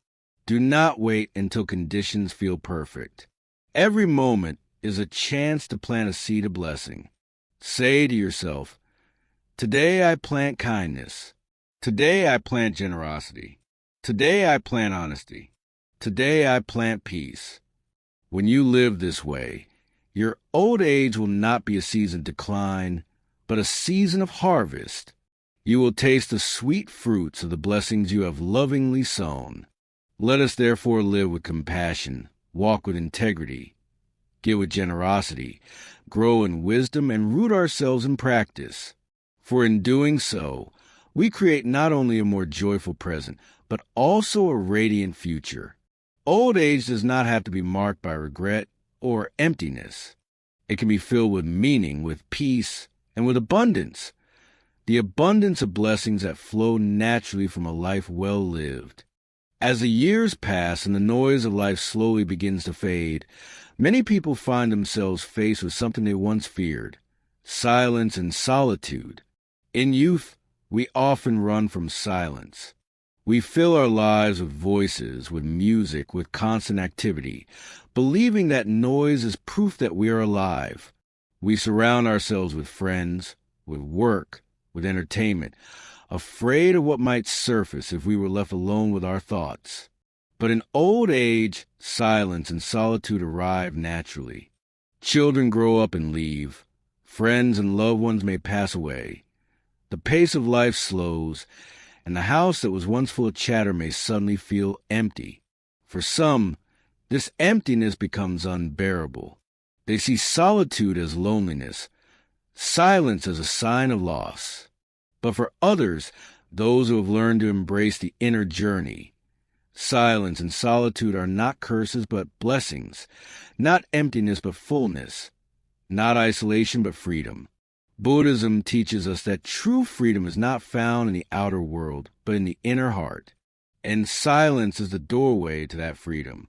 Do not wait until conditions feel perfect. Every moment is a chance to plant a seed of blessing. Say to yourself, today I plant kindness. Today I plant generosity. Today I plant honesty. Today I plant peace. When you live this way, your old age will not be a season of decline, but a season of harvest. You will taste the sweet fruits of the blessings you have lovingly sown. Let us therefore live with compassion, walk with integrity, give with generosity, grow in wisdom, and root ourselves in practice. For in doing so, we create not only a more joyful present, but also a radiant future. Old age does not have to be marked by regret or emptiness. It can be filled with meaning, with peace, and with abundance. The abundance of blessings that flow naturally from a life well lived. As the years pass and the noise of life slowly begins to fade, many people find themselves faced with something they once feared: silence and solitude. In youth, we often run from silence. We fill our lives with voices, with music, with constant activity, believing that noise is proof that we are alive. We surround ourselves with friends, with work, with entertainment, afraid of what might surface if we were left alone with our thoughts. But in old age, silence and solitude arrive naturally. Children grow up and leave. Friends and loved ones may pass away. The pace of life slows, and the house that was once full of chatter may suddenly feel empty. For some, this emptiness becomes unbearable. They see solitude as loneliness, silence as a sign of loss. But for others, those who have learned to embrace the inner journey, silence and solitude are not curses but blessings, not emptiness but fullness, not isolation but freedom. Buddhism teaches us that true freedom is not found in the outer world, but in the inner heart. And silence is the doorway to that freedom.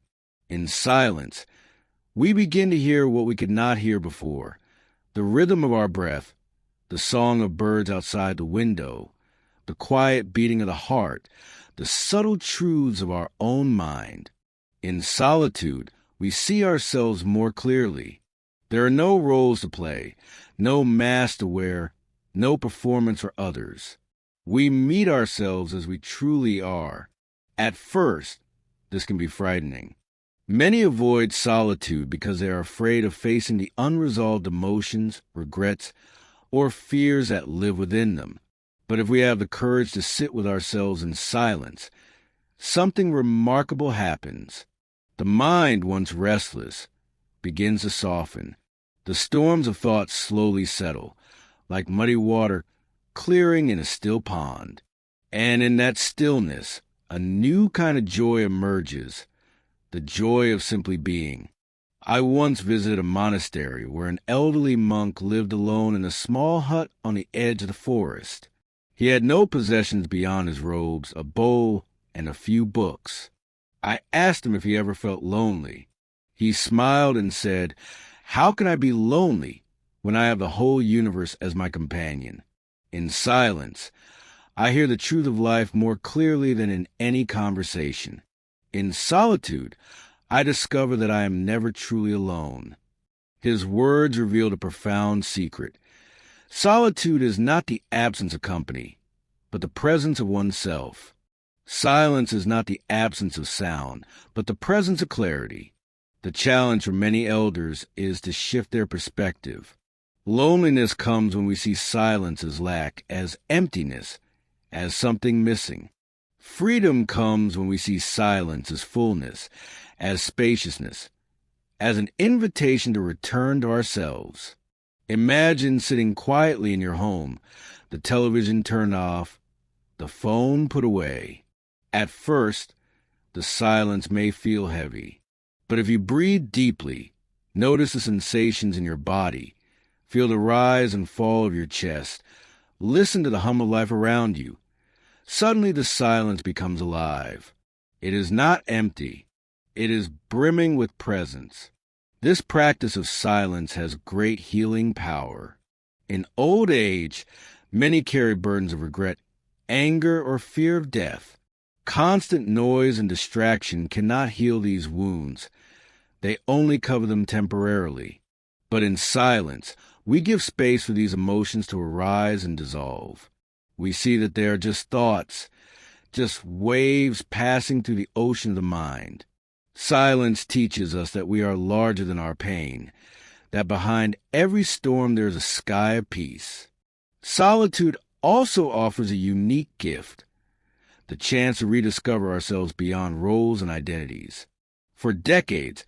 In silence, we begin to hear what we could not hear before: the rhythm of our breath, the song of birds outside the window, the quiet beating of the heart, the subtle truths of our own mind. In solitude, we see ourselves more clearly. There are no roles to play, no mask to wear, no performance for others. We meet ourselves as we truly are. At first, this can be frightening. Many avoid solitude because they are afraid of facing the unresolved emotions, regrets, or fears that live within them. But if we have the courage to sit with ourselves in silence, something remarkable happens. The mind, once restless, begins to soften. The storms of thought slowly settle, like muddy water clearing in a still pond. And in that stillness, a new kind of joy emerges, the joy of simply being. I once visited a monastery where an elderly monk lived alone in a small hut on the edge of the forest. He had no possessions beyond his robes, a bowl, and a few books. I asked him if he ever felt lonely. He smiled and said, "How can I be lonely when I have the whole universe as my companion?" In silence, I hear the truth of life more clearly than in any conversation. In solitude, I discover that I am never truly alone. His words revealed a profound secret. Solitude is not the absence of company, but the presence of oneself. Silence is not the absence of sound, but the presence of clarity. The challenge for many elders is to shift their perspective. Loneliness comes when we see silence as lack, as emptiness, as something missing. Freedom comes when we see silence as fullness, as spaciousness, as an invitation to return to ourselves. Imagine sitting quietly in your home, the television turned off, the phone put away. At first, the silence may feel heavy, but if you breathe deeply, notice the sensations in your body, feel the rise and fall of your chest, listen to the hum of life around you. Suddenly the silence becomes alive. It is not empty. It is brimming with presence. This practice of silence has great healing power. In old age, many carry burdens of regret, anger, or fear of death. Constant noise and distraction cannot heal these wounds. They only cover them temporarily. But in silence, we give space for these emotions to arise and dissolve. We see that they are just thoughts, just waves passing through the ocean of the mind. Silence teaches us that we are larger than our pain, that behind every storm there is a sky of peace. Solitude also offers a unique gift, the chance to rediscover ourselves beyond roles and identities. For decades,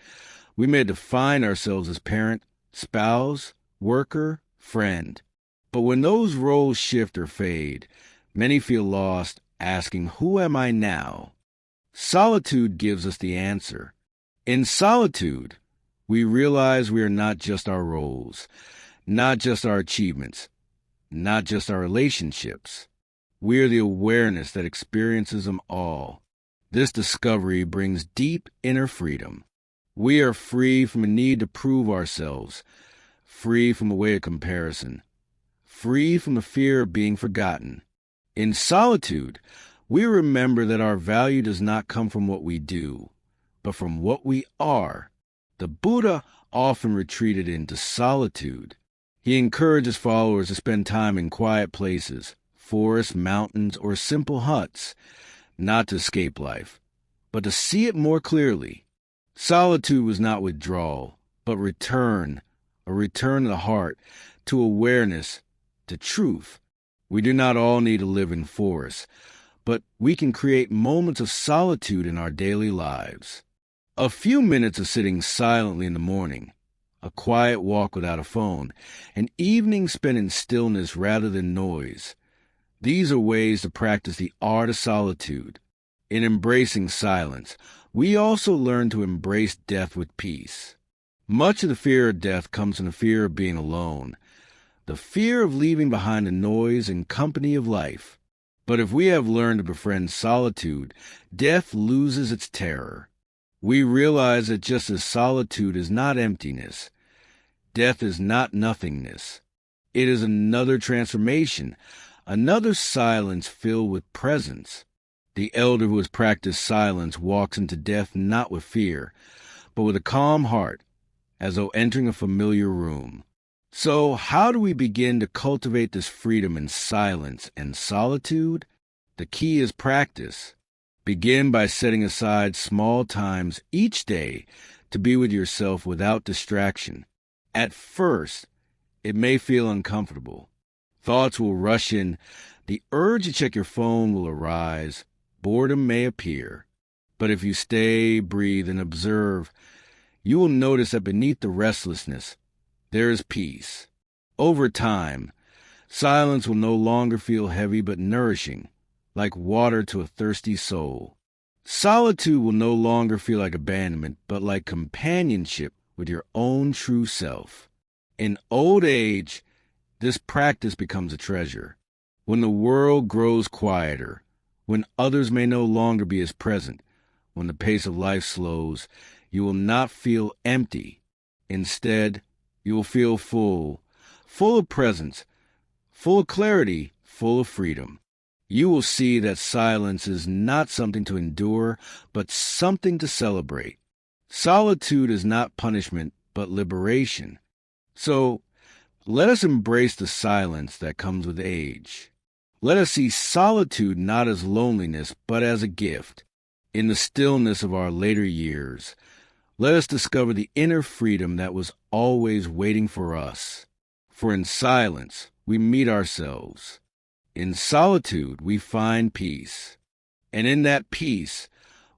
we may define ourselves as parent, spouse, worker, friend. But when those roles shift or fade, many feel lost, asking, "Who am I now?" Solitude gives us the answer. In solitude, We realize we are not just our roles, not just our achievements, not just our relationships. We are the awareness that experiences them all. This discovery brings deep inner freedom. We are free from a need to prove ourselves, free from a way of comparison, free from the fear of being forgotten. In solitude, we remember that our value does not come from what we do, but from what we are. The Buddha often retreated into solitude. He encouraged his followers to spend time in quiet places, forests, mountains, or simple huts, not to escape life, but to see it more clearly. Solitude was not withdrawal, but return, a return to the heart, to awareness, to truth. We do not all need to live in forests, but we can create moments of solitude in our daily lives. A few minutes of sitting silently in the morning, a quiet walk without a phone, an evening spent in stillness rather than noise. These are ways to practice the art of solitude. In embracing silence, we also learn to embrace death with peace. Much of the fear of death comes from the fear of being alone, the fear of leaving behind the noise and company of life. But if we have learned to befriend solitude, death loses its terror. We realize that just as solitude is not emptiness, death is not nothingness. It is another transformation, another silence filled with presence. The elder who has practiced silence walks into death not with fear, but with a calm heart, as though entering a familiar room. So how do we begin to cultivate this freedom in silence and solitude? The key is practice. Begin by setting aside small times each day to be with yourself without distraction. At first, it may feel uncomfortable. Thoughts will rush in. The urge to check your phone will arise. Boredom may appear. But if you stay, breathe, and observe, you will notice that beneath the restlessness, there is peace. Over time, silence will no longer feel heavy but nourishing, like water to a thirsty soul. Solitude will no longer feel like abandonment, but like companionship with your own true self. In old age, this practice becomes a treasure. When the world grows quieter, when others may no longer be as present, when the pace of life slows, you will not feel empty. Instead, you will feel full of presence, full of clarity, full of freedom. You will see that silence is not something to endure, but something to celebrate. Solitude is not punishment, but liberation. So, let us embrace the silence that comes with age. Let us see solitude not as loneliness, but as a gift. In the stillness of our later years, let us discover the inner freedom that was always waiting for us. For in silence, we meet ourselves. In solitude, we find peace. And in that peace,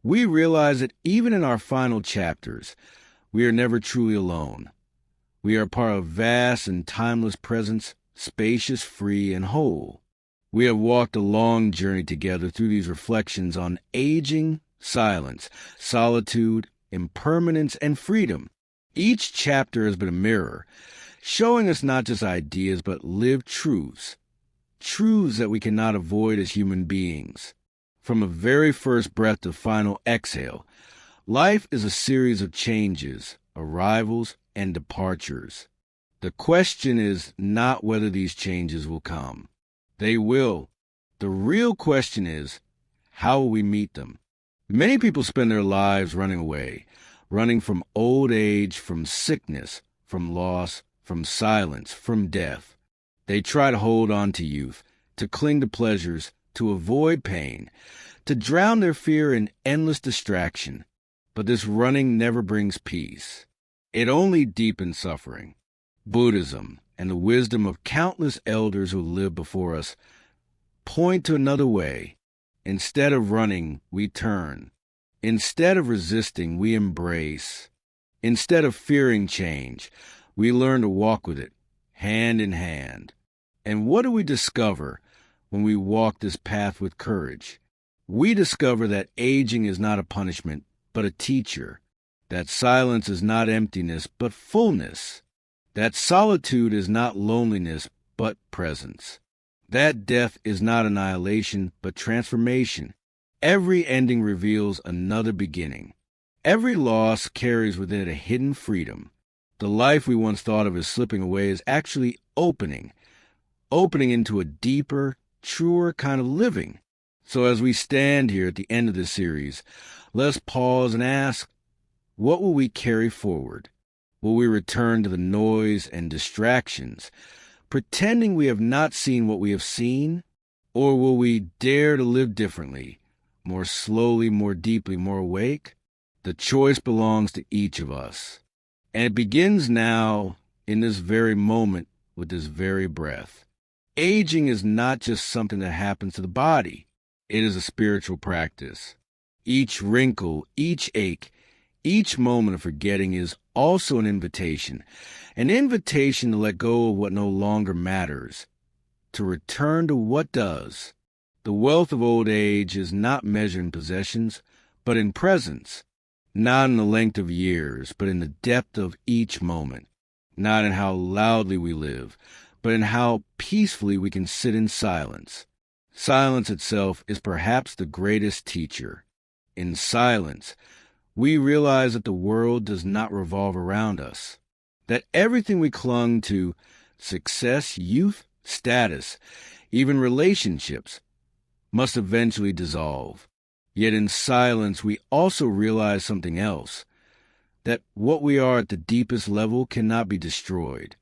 we realize that even in our final chapters, we are never truly alone. We are part of vast and timeless presence, spacious, free, and whole. We have walked a long journey together through these reflections on aging, silence, solitude, impermanence, and freedom. Each chapter has been a mirror, showing us not just ideas, but lived truths that we cannot avoid as human beings. From the very first breath to final exhale, life is a series of changes, arrivals, and departures. The question is not whether these changes will come. They will. The real question is, how will we meet them? Many people spend their lives running away, running from old age, from sickness, from loss, from silence, from death. They try to hold on to youth, to cling to pleasures, to avoid pain, to drown their fear in endless distraction. But this running never brings peace. It only deepens suffering. Buddhism and the wisdom of countless elders who lived before us point to another way. Instead of running, we turn. Instead of resisting, we embrace. Instead of fearing change, we learn to walk with it, hand in hand. And what do we discover when we walk this path with courage? We discover that aging is not a punishment, but a teacher. that silence is not emptiness, but fullness, that solitude is not loneliness, but presence, that death is not annihilation, but transformation. Every ending reveals another beginning. Every loss carries within it a hidden freedom. The life we once thought of as slipping away is actually opening into a deeper, truer kind of living. So as we stand here at the end of this series, let's pause and ask, what will we carry forward? Will we return to the noise and distractions, pretending we have not seen what we have seen? Or will we dare to live differently, more slowly, more deeply, more awake? The choice belongs to each of us. And it begins now, in this very moment, with this very breath. Aging is not just something that happens to the body. It is a spiritual practice. Each wrinkle, each ache, each moment of forgetting is also an invitation to let go of what no longer matters, to return to what does. The wealth of old age is not measured in possessions, but in presence, not in the length of years, but in the depth of each moment, not in how loudly we live, but in how peacefully we can sit in silence. Silence itself is perhaps the greatest teacher. In silence, we realize that the world does not revolve around us, that everything we clung to, success, youth, status, even relationships, must eventually dissolve. Yet in silence, we also realize something else, that what we are at the deepest level cannot be destroyed.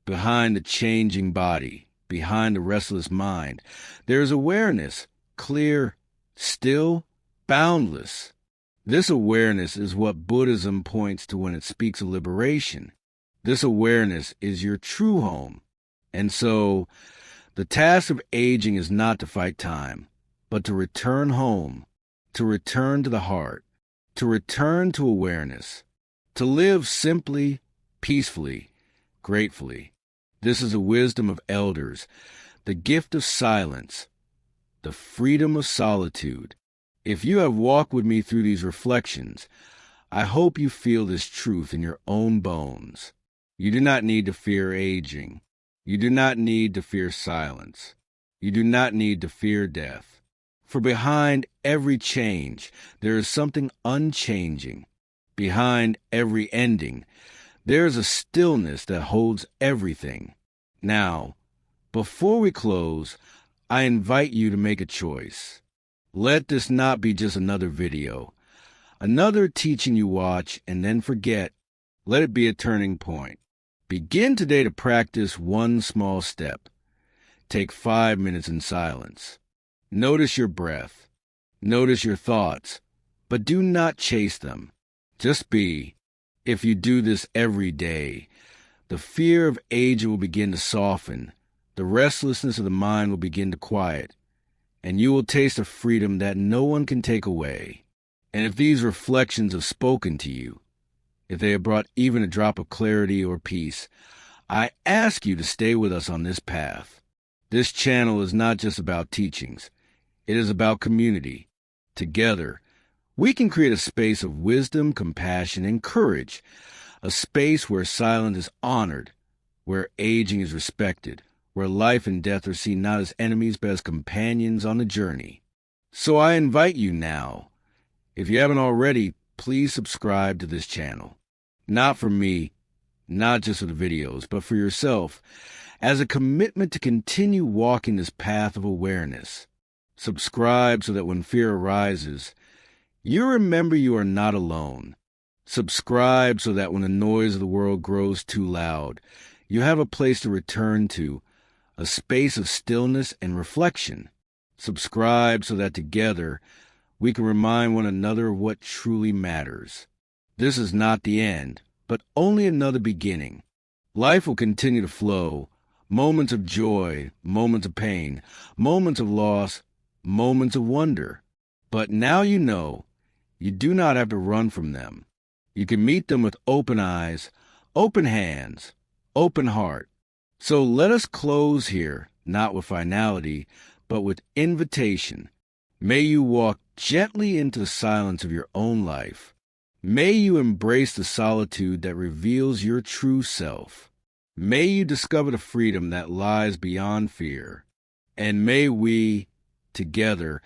Behind the changing body, behind the restless mind, there is awareness, clear, still, boundless. This awareness is what Buddhism points to when it speaks of liberation. This awareness is your true home. And so, the task of aging is not to fight time, but to return home, to return to the heart, to return to awareness, to live simply, peacefully, gratefully. This is the wisdom of elders, the gift of silence, the freedom of solitude. If you have walked with me through these reflections, I hope you feel this truth in your own bones. You do not need to fear aging. You do not need to fear silence. You do not need to fear death. For behind every change, there is something unchanging. Behind every ending, there is a stillness that holds everything. Now, before we close, I invite you to make a choice. Let this not be just another video, another teaching you watch and then forget. Let it be a turning point. Begin today to practice one small step. Take 5 minutes in silence. Notice your breath. Notice your thoughts, but do not chase them. Just be. If you do this every day, the fear of aging will begin to soften. The restlessness of the mind will begin to quiet, and you will taste a freedom that no one can take away. And if these reflections have spoken to you, if they have brought even a drop of clarity or peace, I ask you to stay with us on this path. This channel is not just about teachings. It is about community. Together, we can create a space of wisdom, compassion, and courage, a space where silence is honored, where aging is respected, where life and death are seen not as enemies but as companions on the journey. So I invite you now, if you haven't already, please subscribe to this channel. Not for me, not just for the videos, but for yourself, as a commitment to continue walking this path of awareness. Subscribe so that when fear arises, you remember you are not alone. Subscribe so that when the noise of the world grows too loud, you have a place to return to, a space of stillness and reflection. Subscribe so that together we can remind one another of what truly matters. This is not the end, but only another beginning. Life will continue to flow, moments of joy, moments of pain, moments of loss, moments of wonder. But now you know, you do not have to run from them. You can meet them with open eyes, open hands, open heart. So let us close here, not with finality, but with invitation. May you walk gently into the silence of your own life. May you embrace the solitude that reveals your true self. May you discover the freedom that lies beyond fear. And may we, together,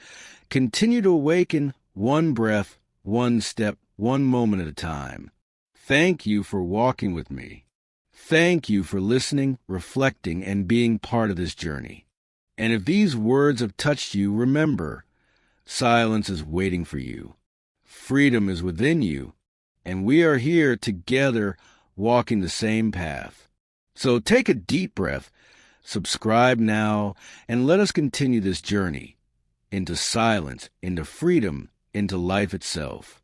continue to awaken one breath, one step, one moment at a time. Thank you for walking with me. Thank you for listening, reflecting, and being part of this journey. And if these words have touched you, remember, silence is waiting for you. Freedom is within you, and we are here together walking the same path. So take a deep breath, subscribe now, and let us continue this journey into silence, into freedom, into life itself.